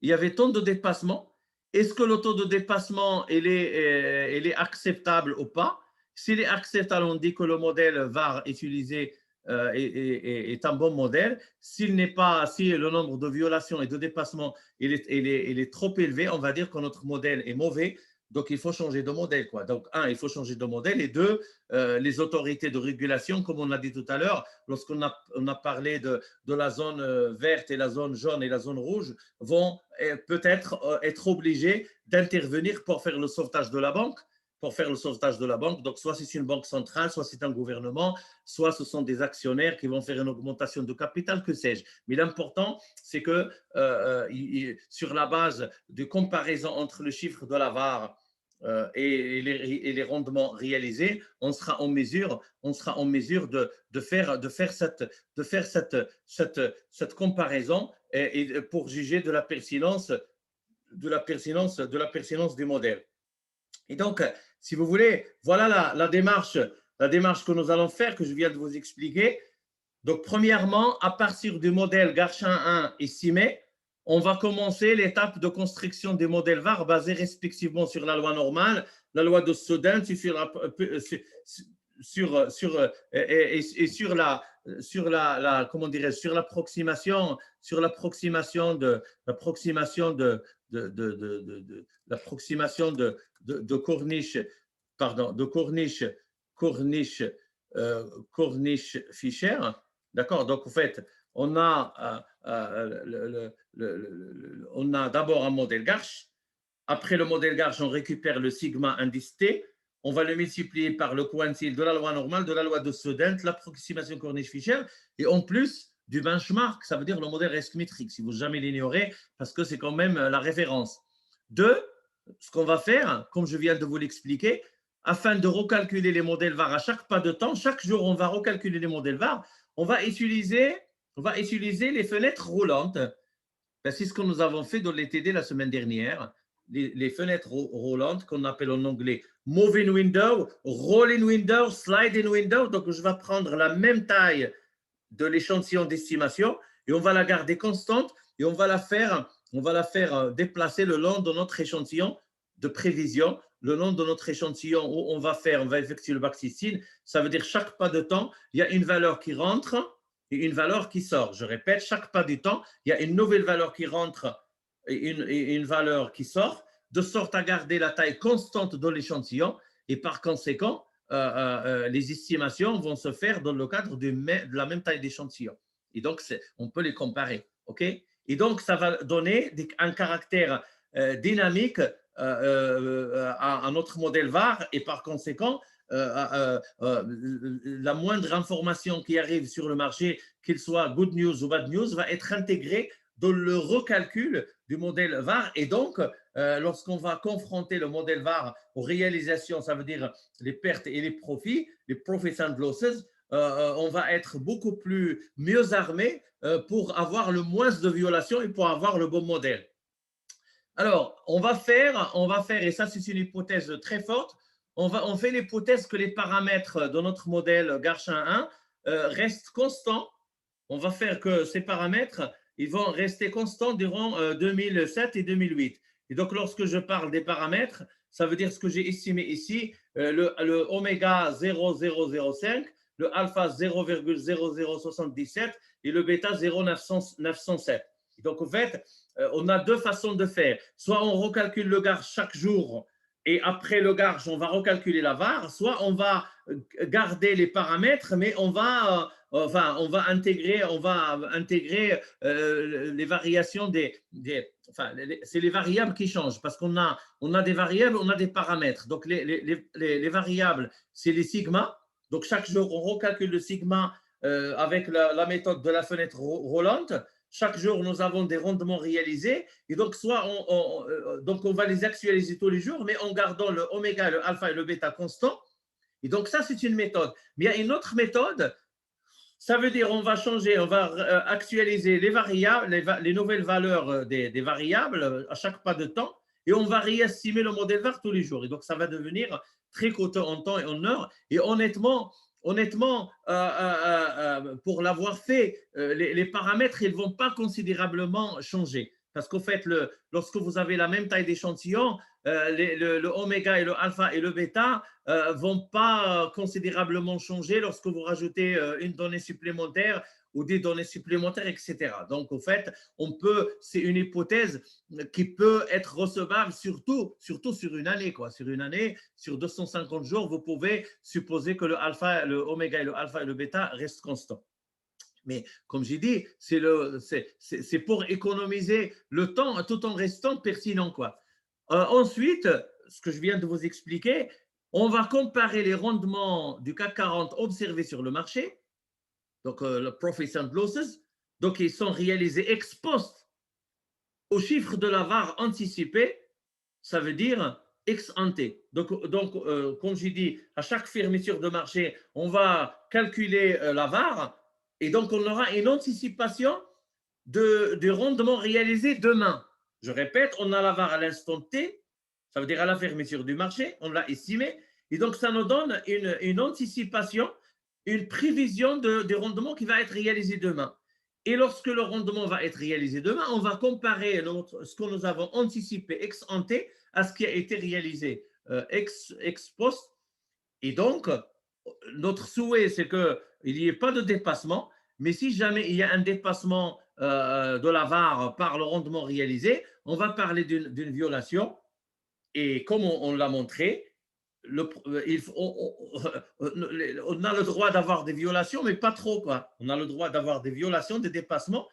il y avait tant de dépassements. Est-ce que le taux de dépassement il est acceptable ou pas? S'il est acceptable, on dit que le modèle VAR utilisé est un bon modèle. S'il n'est pas, si le nombre de violations et de dépassements il est trop élevé, on va dire que notre modèle est mauvais. Donc, il faut changer de modèle, quoi. Donc, il faut changer de modèle. Et deux, les autorités de régulation, comme on l'a dit tout à l'heure, lorsqu'on a parlé de la zone verte et la zone jaune et la zone rouge, vont peut-être être obligés d'intervenir pour faire le sauvetage de la banque. pour faire le sauvetage de la banque. Donc, soit c'est une banque centrale, soit c'est un gouvernement, soit ce sont des actionnaires qui vont faire une augmentation de capital, que sais-je. Mais l'important, c'est que sur la base de comparaison entre le chiffre de la VAR et les rendements réalisés, on sera en mesure de faire cette comparaison et pour juger de la pertinence du modèle. Et donc, si vous voulez, voilà la démarche que nous allons faire, que je viens de vous expliquer. Donc, premièrement, à partir du modèle Garchin 1 estimé, on va commencer l'étape de construction des modèles VAR basés respectivement sur la loi normale, la loi de Student et sur l'approximation de Cornish, Cornish-Fischer. D'accord. Donc, en fait, on a d'abord un modèle Garch. Après le modèle Garch, on récupère le sigma indice T. On va le multiplier par le quantile de la loi normale, de la loi de Student, l'approximation Cornish-Fischer, et en plus du benchmark, ça veut dire le modèle risque métrique, si vous jamais l'ignorez, parce que c'est quand même la référence. Deux, ce qu'on va faire, comme je viens de vous l'expliquer, afin de recalculer les modèles VAR à chaque pas de temps, chaque jour, on va recalculer les modèles VAR, on va utiliser les fenêtres roulantes. C'est ce que nous avons fait dans les TD la semaine dernière. Les fenêtres roulantes qu'on appelle en anglais moving window, rolling window, sliding window. Donc, je vais prendre la même taille de l'échantillon d'estimation et on va la garder constante et on va la faire déplacer le long de notre échantillon de prévision, le long de notre échantillon où on va effectuer le backtisting. Ça veut dire chaque pas de temps, il y a une valeur qui rentre et une valeur qui sort. Je répète, chaque pas du temps, il y a une nouvelle valeur qui rentre et une valeur qui sort, de sorte à garder la taille constante de l'échantillon et par conséquent, les estimations vont se faire dans le cadre de la même taille d'échantillon. Et donc, on peut les comparer. Okay. Et donc, ça va donner un caractère dynamique à notre modèle VAR et par conséquent, la moindre information qui arrive sur le marché, qu'il soit good news ou bad news, va être intégrée dans le recalcul du modèle VAR. Et donc, lorsqu'on va confronter le modèle VAR aux réalisations, ça veut dire les pertes et les profits, les profits and losses, on va être beaucoup mieux armé pour avoir le moins de violations et pour avoir le bon modèle. Alors, on va faire, et ça c'est une hypothèse très forte, on fait l'hypothèse que les paramètres de notre modèle Garchin 1 restent constants. On va faire que ces paramètres, ils vont rester constants durant 2007 et 2008. Et donc, lorsque je parle des paramètres, ça veut dire ce que j'ai estimé ici, le oméga 0,005, le alpha 0,0077 et le bêta 0,907. Et donc, en fait, on a deux façons de faire. Soit on recalcule le GAR chaque jour et après le GAR, on va recalculer la VAR, soit on va garder les paramètres, mais on va intégrer les variations c'est les variables qui changent parce qu'on a des variables, on a des paramètres. Donc, les variables, c'est les sigma. Donc, chaque jour, on recalcule le sigma avec la méthode de la fenêtre roulante. Chaque jour, nous avons des rendements réalisés. Et donc, on va les actualiser tous les jours, mais en gardant le oméga, le alpha et le bêta constants. Et donc, ça, c'est une méthode. Mais il y a une autre méthode. Ça veut dire on va actualiser les variables, les nouvelles valeurs des variables à chaque pas de temps et on va réestimer le modèle VAR tous les jours. Et donc, ça va devenir très coûteux en temps et en heure. Et honnêtement, pour l'avoir fait, les paramètres, ils ne vont pas considérablement changer. Parce qu'au fait, lorsque vous avez la même taille d'échantillon, le oméga et le alpha et le bêta ne vont pas considérablement changer lorsque vous rajoutez une donnée supplémentaire ou des données supplémentaires, etc. Donc, au fait, c'est une hypothèse qui peut être recevable surtout sur une année. Sur une année, sur 250 jours, vous pouvez supposer que le oméga et le alpha et le bêta restent constants. Mais comme j'ai dit, c'est pour économiser le temps tout en restant pertinent. Ensuite, ce que je viens de vous expliquer, On va comparer les rendements du CAC 40 observés sur le marché, donc le profits and losses, donc ils sont réalisés ex post au chiffre de la VAR anticipé, ça veut dire ex ante. Donc comme j'ai dit, à chaque fermeture de marché, on va calculer la VAR et donc on aura une anticipation de rendement réalisé demain. Je répète, on a la VAR à l'instant T, ça veut dire à la fermeture du marché, on l'a estimé, et donc ça nous donne une anticipation, une prévision de rendement qui va être réalisé demain. Et lorsque le rendement va être réalisé demain, on va comparer ce que nous avons anticipé ex ante à ce qui a été réalisé ex post. Et donc, notre souhait, c'est qu'il n'y ait pas de dépassement, mais si jamais il y a un dépassement de la VAR par le rendement réalisé, on va parler d'une violation. Et comme on l'a montré, on a le droit d'avoir des violations, mais pas trop, quoi. On a le droit d'avoir des violations, des dépassements,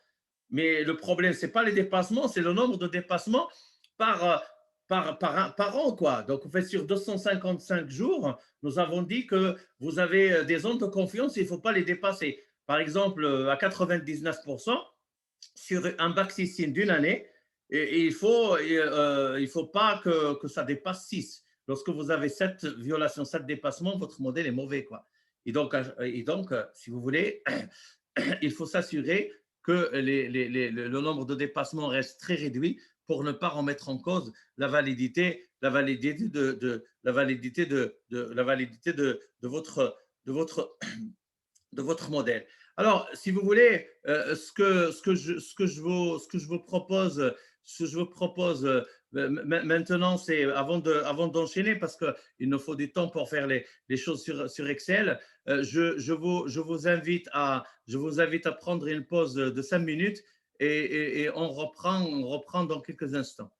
mais le problème, ce n'est pas les dépassements, c'est le nombre de dépassements par, par an, quoi. Donc, en fait, sur 255 jours, nous avons dit que vous avez des zones de confiance, il ne faut pas les dépasser. Par exemple, à 99%, sur un back-système d'une année, et il ne faut pas que ça dépasse 6. Lorsque vous avez 7 violations, 7 dépassements, votre modèle est mauvais, quoi. Et donc si vous voulez, il faut s'assurer que le nombre de dépassements reste très réduit pour ne pas remettre en cause la validité de votre modèle. Alors, si vous voulez, ce que je vous propose maintenant, c'est avant d'enchaîner, parce qu'il nous faut du temps pour faire les choses sur Excel, je vous invite à prendre une pause de 5 minutes et on reprend dans quelques instants.